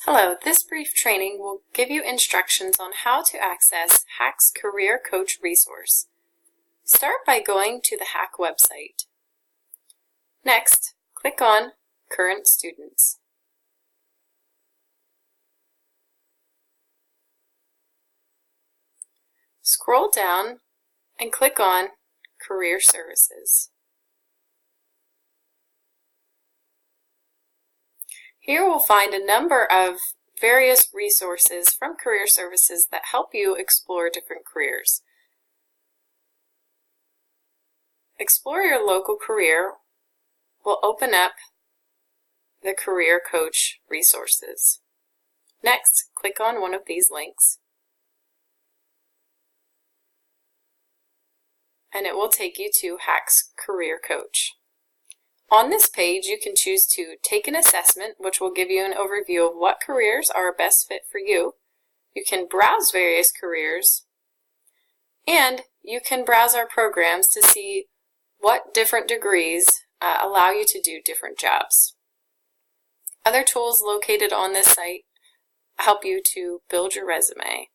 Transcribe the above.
Hello, this brief training will give you instructions on how to access HAC's Career Coach resource. Start by going to the HAC website. Next, click on Current Students. Scroll down and click on Career Services. Here we'll find a number of various resources from Career Services that help you explore different careers. Explore Your Local Career will open up the Career Coach resources. Next, click on one of these links, and it will take you to HAC's Career Coach. On this page, you can choose to take an assessment, which will give you an overview of what careers are a best fit for you. You can browse various careers, and you can browse our programs to see what different degrees allow you to do different jobs. Other tools located on this site help you to build your resume.